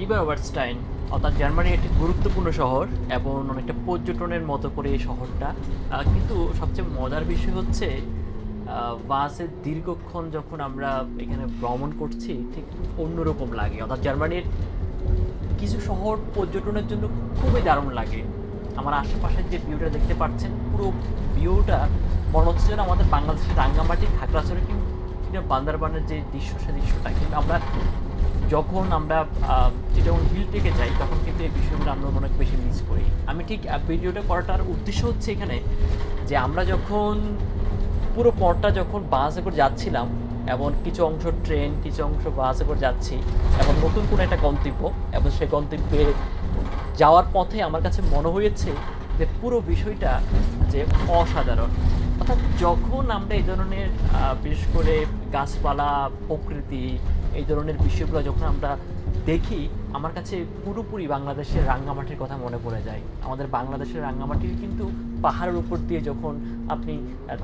ইবারওয়ার্ডস্টাইন অর্থাৎ জার্মানির একটি গুরুত্বপূর্ণ শহর এবং অনেকটা পর্যটনের মতো করে এই শহরটা। কিন্তু সবচেয়ে মজার বিষয় হচ্ছে বাসে দীর্ঘক্ষণ যখন আমরা এখানে ভ্রমণ করছি ঠিক অন্যরকম লাগে। অর্থাৎ জার্মানির কিছু শহর পর্যটনের জন্য খুবই দারুণ লাগে। আমার আশেপাশের যে ভিউটা দেখতে পাচ্ছেন, পুরো ভিউটা মনে হচ্ছে যেন আমাদের বাংলাদেশের রাঙ্গামাটি, খাগড়াছড়ি কিংবা বান্দরবানের যে দৃশ্য, সে দৃশ্যটা। কিন্তু আমরা যখন আমরা চিটাগং হিল থেকে যাই, তখন কিন্তু এই বিষয়গুলো আমরা অনেক বেশি মিস করি। আমি ঠিক ভিডিওটা করাটার উদ্দেশ্য হচ্ছে এখানে যে আমরা যখন পুরো পথটা যখন বাসে করে যাচ্ছিলাম এবং কিছু অংশ ট্রেন, কিছু অংশ বাসে করে যাচ্ছি এবং নতুন কোনো একটা গন্তব্য, এবং সেই গন্তব্যে যাওয়ার পথে আমার কাছে মনে হয়েছে যে পুরো বিষয়টা যে অসাধারণ। অর্থাৎ যখন আমরা এই ধরনের বিশেষ করে গাছপালা, প্রকৃতি, এই ধরনের বিষয়গুলো যখন আমরা দেখি, আমার কাছে পুরোপুরি বাংলাদেশের রাঙ্গামাটির কথা মনে পড়ে যায়। আমাদের বাংলাদেশের রাঙ্গামাটির কিন্তু পাহাড়ের উপর দিয়ে যখন আপনি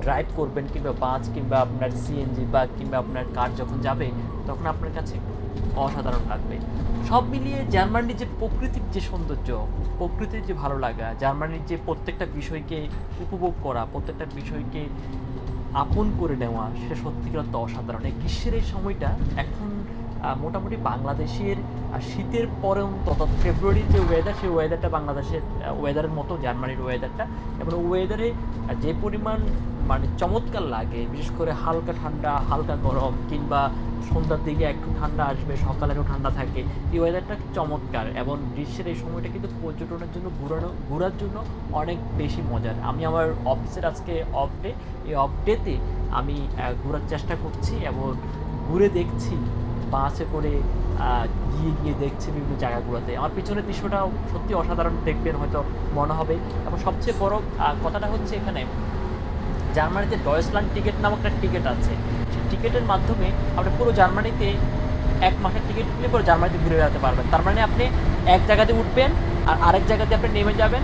ড্রাইভ করবেন, কিংবা বাস কিংবা আপনার সিএনজি বা কিংবা আপনার কার যখন যাবে, তখন আপনার কাছে অসাধারণ লাগবে। সব মিলিয়ে জার্মানির যে প্রকৃতির যে সৌন্দর্য, প্রকৃতির যে ভালো লাগা, জার্মানির যে প্রত্যেকটা বিষয়কে উপভোগ করা, প্রত্যেকটা বিষয়কে আপন করে নেওয়া, সেটা সত্যিকার অর্থে অসাধারণ। এই গ্রীষ্মের এই সময়টা এখন মোটামুটি বাংলাদেশের শীতের পরেও, অর্থাৎ ফেব্রুয়ারির যে ওয়েদার, সেই ওয়েদারটা বাংলাদেশের ওয়েদারের মতো জার্মানির ওয়েদারটা। এবং ওয়েদারে যে পরিমাণ মানে চমৎকার লাগে, বিশেষ করে হালকা ঠান্ডা, হালকা গরম, কিংবা সন্ধ্যার দিকে একটু ঠান্ডা আসবে, সকালে একটু ঠান্ডা থাকে, এই ওয়েদারটা চমৎকার। এবং গ্রীষ্মের এই সময়টা কিন্তু পর্যটনের জন্য, ঘোরার জন্য অনেক বেশি মজার। আমি আমার অফিসের আজকে অফ ডে, এই অফ ডেতে আমি ঘোরার চেষ্টা করছি এবং ঘুরে দেখছি, বাসে করে গিয়ে গিয়ে দেখছি বিভিন্ন জায়গাগুলোতে। আমার পিছনের দৃশ্যটাও সত্যি অসাধারণ, দেখবেন হয়তো মনে হবে। এবং সবচেয়ে বড় কথাটা হচ্ছে, এখানে জার্মানিতে ডয়েচল্যান্ড টিকিট নামক একটা টিকিট আছে। সেই টিকিটের মাধ্যমে আপনি পুরো জার্মানিতে 1 মাসের টিকিট কিনে পুরো জার্মানিতে ঘুরে বেড়াতে পারবেন। তার মানে আপনি এক জায়গাতে উঠবেন আর আরেক জায়গাতে আপনি নেমে যাবেন,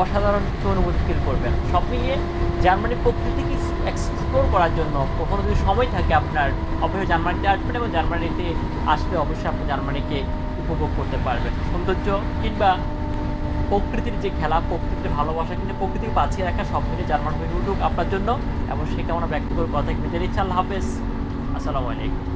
অসাধারণ কিছু অনুভূতি ফিল করবেন। সব মিলিয়ে জার্মানির প্রকৃতিকে এক্সপ্লোর করার জন্য কখনো যদি সময় থাকে আপনার, অবশ্যই জার্মানিতে আসবেন এবং জার্মানিতে আসলে অবশ্যই আপনি জার্মানিকে উপভোগ করতে পারবেন। সৌন্দর্য কিংবা প্রকৃতির যে খেলা, প্রকৃতির ভালোবাসা, কিন্তু প্রকৃতিকে বাঁচিয়ে রাখা, সব মিলে জার্মান হয়ে উঠুক আপনার জন্য। এবং সে কামনা ব্যক্ত করে কথা বিদায় নিচ্ছি। আল্লাহ হাফেজ, আসসালামু আলাইকুম।